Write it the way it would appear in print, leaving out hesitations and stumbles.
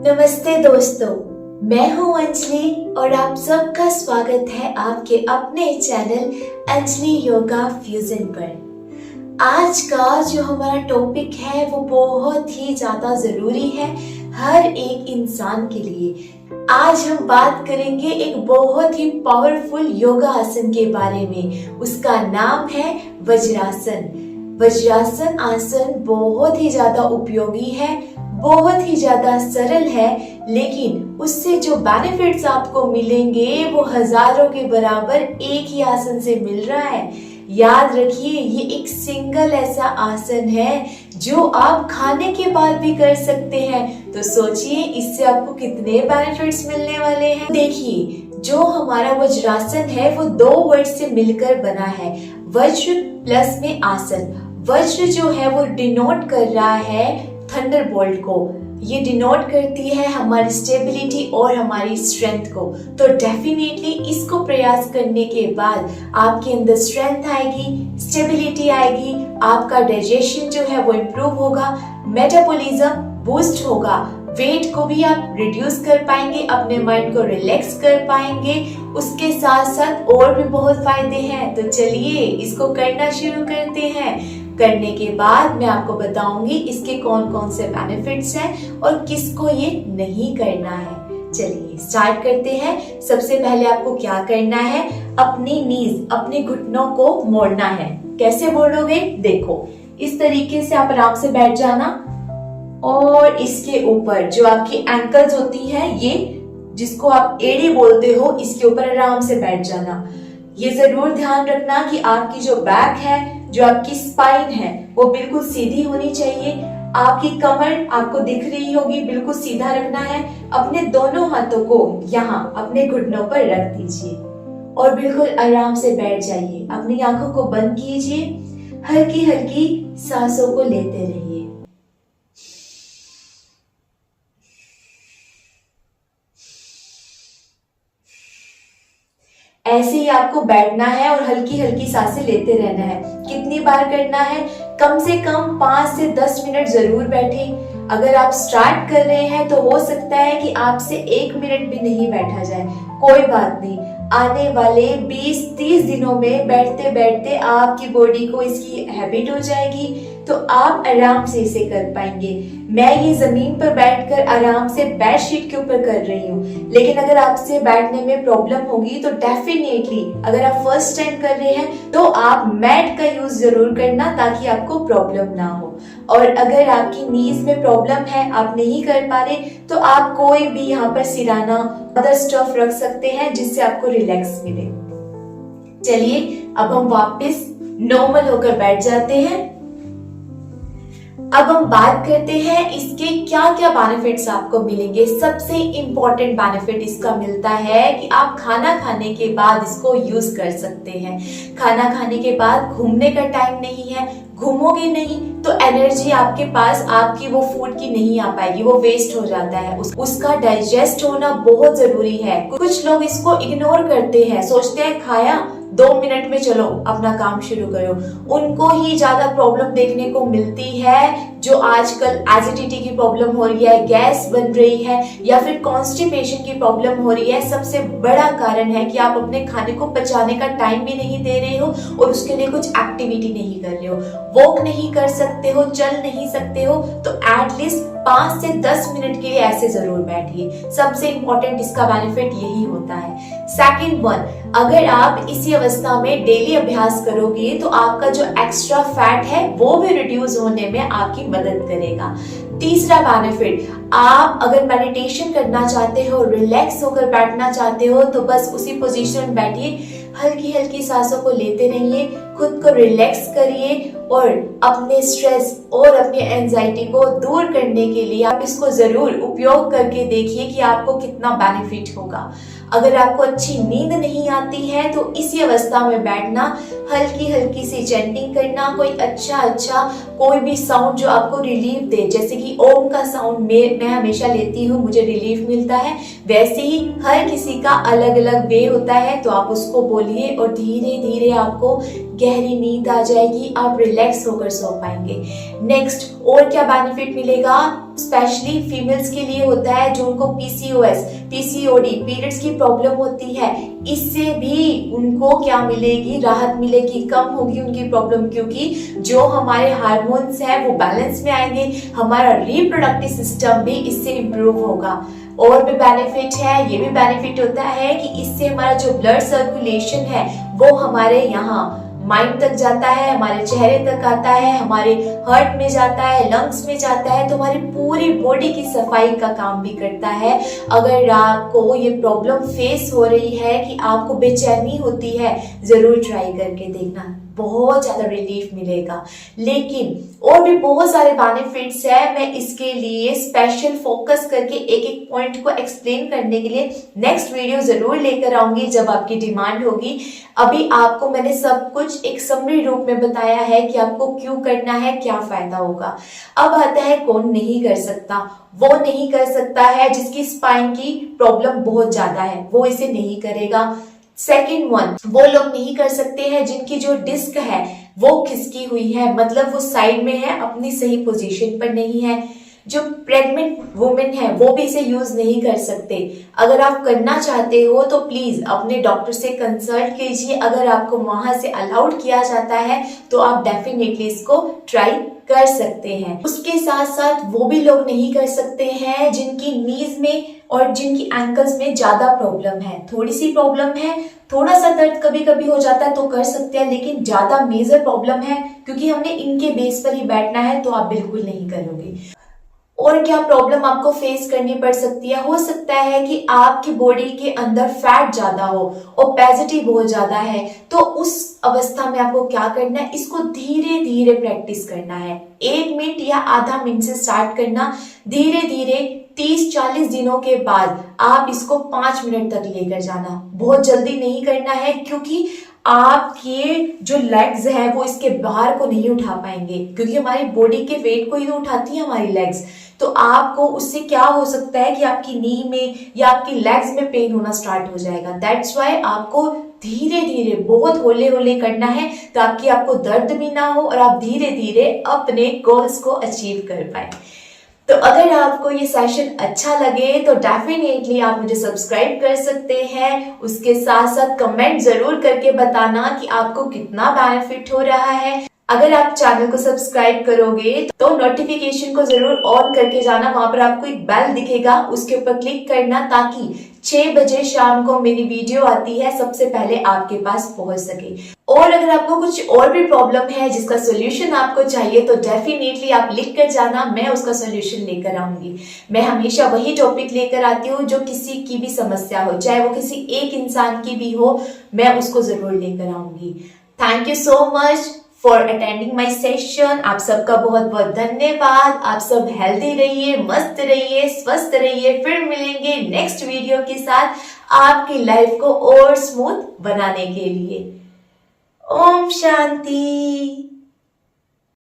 नमस्ते दोस्तों, मैं हूं अंजलि और आप सबका स्वागत है आपके अपने चैनल अंजलि योगा फ्यूजन पर। आज का जो हमारा टॉपिक है वो बहुत ही ज्यादा जरूरी है हर एक इंसान के लिए। आज हम बात करेंगे एक बहुत ही पावरफुल योगा आसन के बारे में। उसका नाम है वज्रासन। वज्रासन आसन बहुत ही ज्यादा उपयोगी है, बहुत ही ज्यादा सरल है, लेकिन उससे जो बेनिफिट्स आपको मिलेंगे वो हजारों के बराबर एक ही आसन से मिल रहा है। याद रखिए, ये एक सिंगल ऐसा आसन है जो आप खाने के बाद भी कर सकते हैं। तो सोचिए इससे आपको कितने बेनिफिट्स मिलने वाले हैं। देखिए, जो हमारा वज्रासन है वो दो वर्ड से मिलकर बना है, वज्र प्लस में आसन। वज्र जो है वो डिनोट कर रहा है थंडरबोल्ट को, ये डिनोट करती है हमारी स्टेबिलिटी और हमारी स्ट्रेंथ को। तो डेफिनेटली इसको प्रयास करने के बाद आपके अंदर स्ट्रेंथ आएगी, स्टेबिलिटी आएगी, आपका डाइजेशन जो है वो इम्प्रूव होगा, मेटाबॉलिज्म बूस्ट होगा, वेट को भी आप रिड्यूस कर पाएंगे, अपने माइंड को रिलैक्स कर पाएंगे। उसके साथ साथ और भी बहुत फायदे हैं। तो चलिए इसको करना शुरू करते हैं। करने के बाद मैं आपको बताऊंगी इसके कौन कौन से बेनिफिट्स हैं और किसको ये नहीं करना है। चलिए स्टार्ट करते हैं। सबसे पहले आपको क्या करना है, अपनी नीज, अपने घुटनों को मोड़ना है। कैसे मोड़ोगे? देखो, इस तरीके से आप आराम से बैठ जाना और इसके ऊपर जो आपकी एंकल्स होती हैं, ये जिसको आप एड़ी बोलते हो, इसके ऊपर आराम से बैठ जाना। ये जरूर ध्यान रखना कि आपकी जो बैक है, जो आपकी स्पाइन है, वो बिल्कुल सीधी होनी चाहिए। आपकी कमर आपको दिख रही होगी, बिल्कुल सीधा रखना है। अपने दोनों हाथों को यहाँ अपने घुटनों पर रख दीजिए और बिल्कुल आराम से बैठ जाइए। अपनी आंखों को बंद कीजिए, हल्की हल्की सांसों को लेते रहिए। ऐसे ही आपको बैठना है और हल्की हल्की सांसें लेते रहना है। कितनी बार करना है? कम से कम 5 से 10 मिनट जरूर बैठें। अगर आप स्टार्ट कर रहे हैं तो हो सकता है कि आपसे 1 मिनट भी नहीं बैठा जाए, कोई बात नहीं। आने वाले 20-30 दिनों में बैठते बैठते आपकी बॉडी को इसकी हैबिट हो जाएगी, तो आप आराम से इसे कर पाएंगे। मैं ये जमीन पर बैठकर आराम से बेडशीट के ऊपर कर रही हूँ, लेकिन अगर आपसे बैठने में प्रॉब्लम होगी तो डेफिनेटली अगर आप फर्स्ट टाइम कर रहे हैं तो आप मैट का यूज जरूर करना, ताकि आपको प्रॉब्लम ना हो। और अगर आपकी नीज में प्रॉब्लम है, आप नहीं कर पा रहे, तो आप कोई भी यहाँ पर सिराना, अदर स्टफ रख सकते हैं जिससे आपको रिलैक्स मिले। चलिए अब हम वापस नॉर्मल होकर बैठ जाते हैं। अब हम बात करते हैं इसके क्या क्या बेनिफिट्स आपको मिलेंगे। सबसे इंपॉर्टेंट बेनिफिट इसका मिलता है कि आप खाना खाने के बाद इसको यूज कर सकते हैं। खाना खाने के बाद घूमने का टाइम नहीं है, घूमोगे नहीं तो एनर्जी आपके पास, आपकी वो फूड की नहीं आ पाएगी, वो वेस्ट हो जाता है। उसका डाइजेस्ट होना बहुत जरूरी है। कुछ लोग इसको इग्नोर करते हैं, सोचते हैं खाया 2 मिनट में चलो अपना काम शुरू करो। उनको ही ज्यादा प्रॉब्लम देखने को मिलती है, जो आजकल एसिडिटी की प्रॉब्लम हो रही है, गैस बन रही है, या फिर कॉन्स्टिपेशन की प्रॉब्लम हो रही है। सबसे बड़ा कारण है कि आप अपने खाने को पचाने का टाइम भी नहीं दे रहे हो और उसके लिए कुछ एक्टिविटी नहीं कर रहे हो, वॉक नहीं कर सकते हो, चल नहीं सकते हो, तो एटलीस्ट 5 से 10 मिनट के लिए ऐसे जरूर बैठिए। सबसे इंपॉर्टेंट इसका बेनिफिट यही होता है। सेकंड वन, अगर आप इसी अवस्था में डेली अभ्यास करोगे तो आपका जो एक्स्ट्रा फैट है वो भी रिड्यूस होने में आपकी मदद करेगा। तीसरा बेनिफिट, आप अगर मेडिटेशन करना चाहते हो, रिलैक्स होकर बैठना चाहते हो, तो बस उसी पोजीशन में बैठिए, हल्की हल्की सांसों को लेते रहिए, खुद को रिलैक्स करिए और अपने स्ट्रेस और अपनी एंजाइटी को दूर करने के लिए आप इसको जरूर उपयोग करके देखिए कि आपको कितना बेनिफिट होगा। अगर आपको अच्छी नींद नहीं आती है तो इसी अवस्था में बैठना, हल्की हल्की सी चैंटिंग करना, कोई अच्छा कोई भी साउंड जो आपको रिलीफ दे, जैसे कि ओम का साउंड मैं हमेशा लेती हूँ, मुझे रिलीफ मिलता है। वैसे ही हर किसी का अलग अलग वे होता है, तो आप उसको बोलिए और धीरे धीरे आपको गहरी नींद आ जाएगी, आप रिलैक्स होकर सो पाएंगे। नेक्स्ट और क्या बेनिफिट मिलेगा? स्पेशली फीमेल्स के लिए होता है जो उनको पीसीओएस, पीसीओडी, पीरियड्स की प्रॉब्लम होती है, इससे भी उनको क्या मिलेगी, राहत मिलेगी, कम होगी उनकी प्रॉब्लम, क्योंकि जो हमारे हार्मोन्स हैं वो बैलेंस में आएंगे, हमारा रिप्रोडक्टिव सिस्टम भी इससे इंप्रूव होगा। और भी बेनिफिट है, ये भी बेनिफिट होता है कि इससे हमारा जो ब्लड सर्कुलेशन है वो हमारे यहाँ माइंड तक जाता है, हमारे चेहरे तक आता है, हमारे हार्ट में जाता है, लंग्स में जाता है, तो हमारी पूरी बॉडी की सफाई का काम भी करता है। अगर आपको ये प्रॉब्लम फेस हो रही है कि आपको बेचैनी होती है, जरूर ट्राई करके देखना, बहुत ज्यादा रिलीफ मिलेगा। लेकिन और भी बहुत सारे बेनिफिट्स है, मैं इसके लिए स्पेशल फोकस करके एक एक पॉइंट को एक्सप्लेन करने के लिए नेक्स्ट वीडियो जरूर लेकर आऊंगी जब आपकी डिमांड होगी। अभी आपको मैंने सब कुछ एक समरी रूप में बताया है कि आपको क्यों करना है, क्या फायदा होगा। अब आता है कौन नहीं कर सकता। वो नहीं कर सकता है जिसकी स्पाइन की प्रॉब्लम बहुत ज्यादा है, वो इसे नहीं करेगा। सेकेंड वन, वो लोग नहीं कर सकते हैं जिनकी जो डिस्क है वो खिसकी हुई है, मतलब वो साइड में है, अपनी सही पोजीशन पर नहीं है। जो प्रेग्नेंट वुमेन है वो भी इसे यूज नहीं कर सकते। अगर आप करना चाहते हो तो प्लीज अपने डॉक्टर से कंसल्ट कीजिए। अगर आपको वहां से अलाउड किया जाता है तो आप डेफिनेटली इसको ट्राई कर सकते हैं। उसके साथ साथ वो भी लोग नहीं कर सकते हैं जिनकी नीज में और जिनकी एंकल्स में ज्यादा प्रॉब्लम है, थोड़ी सी प्रॉब्लम है, थोड़ा सा दर्द कभी कभी हो जाता है तो कर सकते हैं, लेकिन ज्यादा मेजर प्रॉब्लम है क्योंकि हमने इनके बेस पर ही बैठना है तो आप बिल्कुल नहीं करोगे। और क्या प्रॉब्लम आपको फेस करनी पड़ सकती है, हो सकता है कि आपकी बॉडी के अंदर फैट ज्यादा हो, ओबेसिटी बहुत ज्यादा है, तो उस अवस्था में आपको क्या करना है, इसको धीरे धीरे प्रैक्टिस करना है। 1 मिनट या आधा मिनट से स्टार्ट करना, धीरे धीरे 30-40 दिनों के बाद आप इसको 5 मिनट तक लेकर जाना। बहुत जल्दी नहीं करना है क्योंकि आपके जो लेग्स है वो इसके बाहर को नहीं उठा पाएंगे, क्योंकि हमारी बॉडी के वेट को ही तो उठाती है हमारी लेग्स। तो आपको उससे क्या हो सकता है कि आपकी नी में या आपकी लेग्स में पेन होना स्टार्ट हो जाएगा। दैट्स वाई आपको धीरे धीरे बहुत होले होले करना है ताकि आपको दर्द भी ना हो और आप धीरे धीरे अपने गोल्स को अचीव कर पाए। तो अगर आपको ये सेशन अच्छा लगे तो डेफिनेटली आप मुझे सब्सक्राइब कर सकते हैं। उसके साथ साथ कमेंट जरूर करके बताना कि आपको कितना बेनिफिट हो रहा है। अगर आप चैनल को सब्सक्राइब करोगे तो नोटिफिकेशन को जरूर ऑन करके जाना, वहां पर आपको एक बेल दिखेगा, उसके ऊपर क्लिक करना ताकि 6 बजे शाम को मेरी वीडियो आती है सबसे पहले आपके पास पहुंच सके। और अगर आपको कुछ और भी प्रॉब्लम है जिसका सोल्यूशन आपको चाहिए तो डेफिनेटली आप लिख कर जाना, मैं उसका सोल्यूशन लेकर आऊंगी। मैं हमेशा वही टॉपिक लेकर आती हूँ जो किसी की भी समस्या हो, चाहे वो किसी एक इंसान की भी हो, मैं उसको जरूर लेकर आऊंगी। Thank you so much for attending my session. आप सबका बहुत बहुत धन्यवाद। आप सब हेल्दी रहिए, मस्त रहिए, स्वस्थ रहिए। फिर मिलेंगे नेक्स्ट वीडियो के साथ आपकी लाइफ को और स्मूथ बनाने के लिए। ओम शांति।